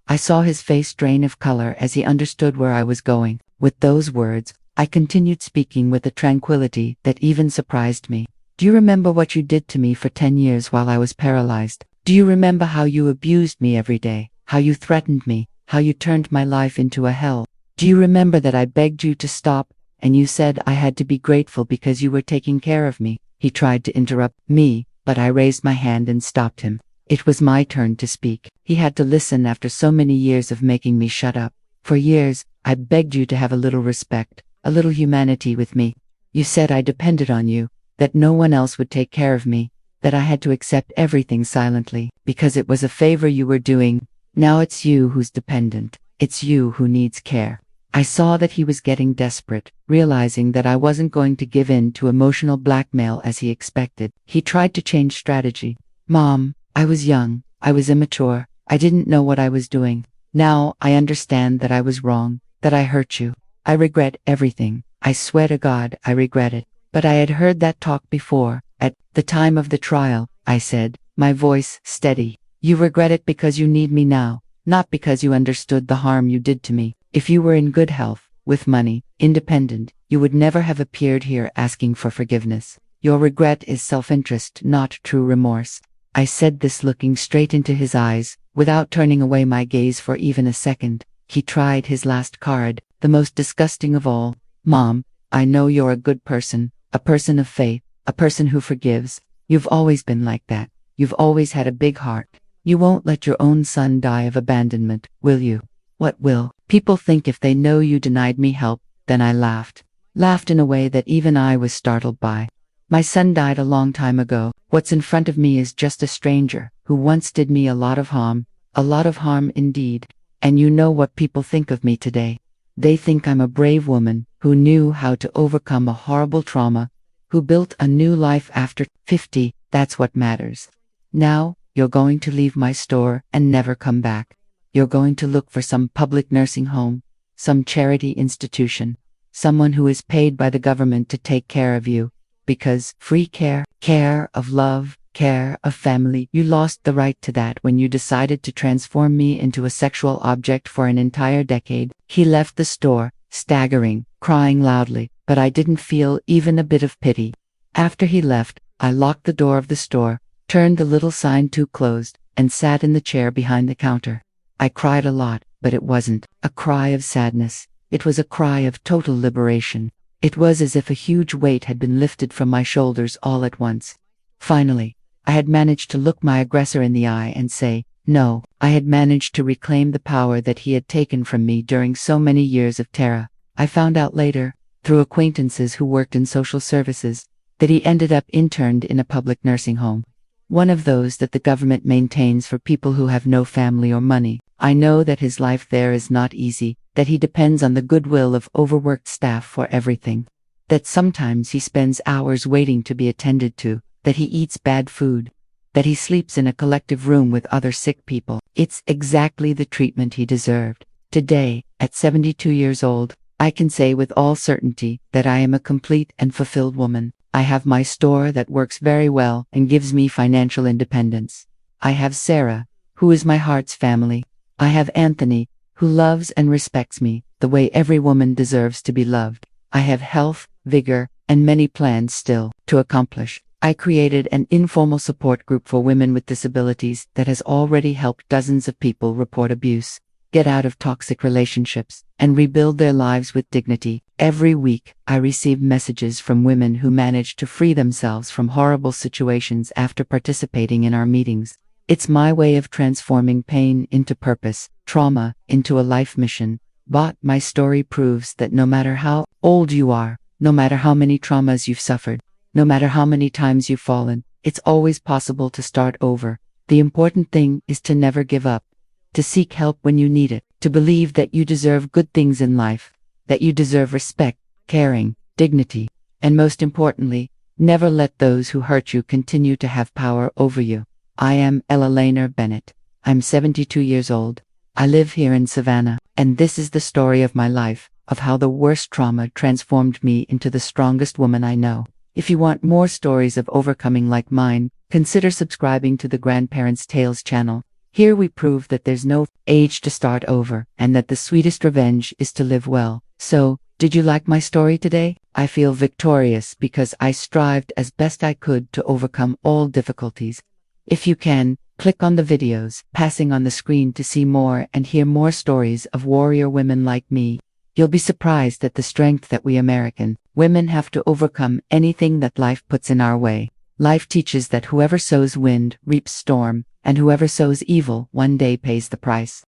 S1: I saw his face drain of color as he understood where I was going. With those words, I continued speaking with a tranquility that even surprised me. "Do you remember what you did to me for 10 years while I was paralyzed? Do you remember how you abused me every day, how you threatened me, how you turned my life into a hell? Do you remember that I begged you to stop, and you said I had to be grateful because you were taking care of me?" He tried to interrupt me, but I raised my hand and stopped him. It was my turn to speak. He had to listen after so many years of making me shut up. "For years, I begged you to have a little respect, a little humanity with me. You said I depended on you, that no one else would take care of me, that I had to accept everything silently, because it was a favor you were doing. Now it's you who's dependent. It's you who needs care." I saw that he was getting desperate, realizing that I wasn't going to give in to emotional blackmail as he expected. He tried to change strategy. "Mom, I was young, I was immature, I didn't know what I was doing. Now I understand that I was wrong, that I hurt you. I regret everything. I swear to God I regret it." But I had heard that talk before, at the time of the trial, I said, my voice steady. "You regret it because you need me now, not because you understood the harm you did to me. If you were in good health, with money, independent, you would never have appeared here asking for forgiveness. Your regret is self-interest, not true remorse." I said this looking straight into his eyes, without turning away my gaze for even a second. He tried his last card, the most disgusting of all. "Mom, I know you're a good person, a person of faith, a person who forgives. You've always been like that. You've always had a big heart. You won't let your own son die of abandonment, will you?" "What will people think if they know you denied me help?" Then I laughed in a way that even I was startled by. "My son died a long time ago. What's in front of me is just a stranger who once did me a lot of harm indeed. And you know what people think of me today. They think I'm a brave woman who knew how to overcome a horrible trauma, who built a new life after 50. That's what matters. Now, you're going to leave my store and never come back. You're going to look for some public nursing home, some charity institution, someone who is paid by the government to take care of you. Because free care, care of love, care of family, you lost the right to that when you decided to transform me into a sexual object for an entire decade." He left the store, staggering, crying loudly, but I didn't feel even a bit of pity. After he left, I locked the door of the store, turned the little sign to closed, and sat in the chair behind the counter. I cried a lot, but it wasn't a cry of sadness. It was a cry of total liberation. It was as if a huge weight had been lifted from my shoulders all at once. Finally, I had managed to look my aggressor in the eye and say, no. I had managed to reclaim the power that he had taken from me during so many years of terror. I found out later, through acquaintances who worked in social services, that he ended up interned in a public nursing home. One of those that the government maintains for people who have no family or money. I know that his life there is not easy, that he depends on the goodwill of overworked staff for everything, that sometimes he spends hours waiting to be attended to, that he eats bad food, that he sleeps in a collective room with other sick people. It's exactly the treatment he deserved. Today, at 72 years old, I can say with all certainty that I am a complete and fulfilled woman. I have my store that works very well and gives me financial independence. I have Sarah, who is my heart's family. I have Anthony, who loves and respects me the way every woman deserves to be loved. I have health, vigor, and many plans still to accomplish. I created an informal support group for women with disabilities that has already helped dozens of people report abuse, get out of toxic relationships, and rebuild their lives with dignity. Every week, I receive messages from women who managed to free themselves from horrible situations after participating in our meetings. It's my way of transforming pain into purpose, trauma into a life mission. But my story proves that no matter how old you are, no matter how many traumas you've suffered, no matter how many times you've fallen, it's always possible to start over. The important thing is to never give up, to seek help when you need it, to believe that you deserve good things in life, that you deserve respect, caring, dignity, and most importantly, never let those who hurt you continue to have power over you. I am Ella Lehner Bennett. I'm 72 years old. I live here in Savannah, and this is the story of my life, of how the worst trauma transformed me into the strongest woman I know. If you want more stories of overcoming like mine, consider subscribing to the Grandparents' Tales channel. Here we prove that there's no age to start over, and that the sweetest revenge is to live well. So, did you like my story today? I feel victorious because I strived as best I could to overcome all difficulties. If you can, click on the videos passing on the screen to see more and hear more stories of warrior women like me. You'll be surprised at the strength that we American women have to overcome anything that life puts in our way. Life teaches that whoever sows wind reaps storm, and whoever sows evil one day pays the price.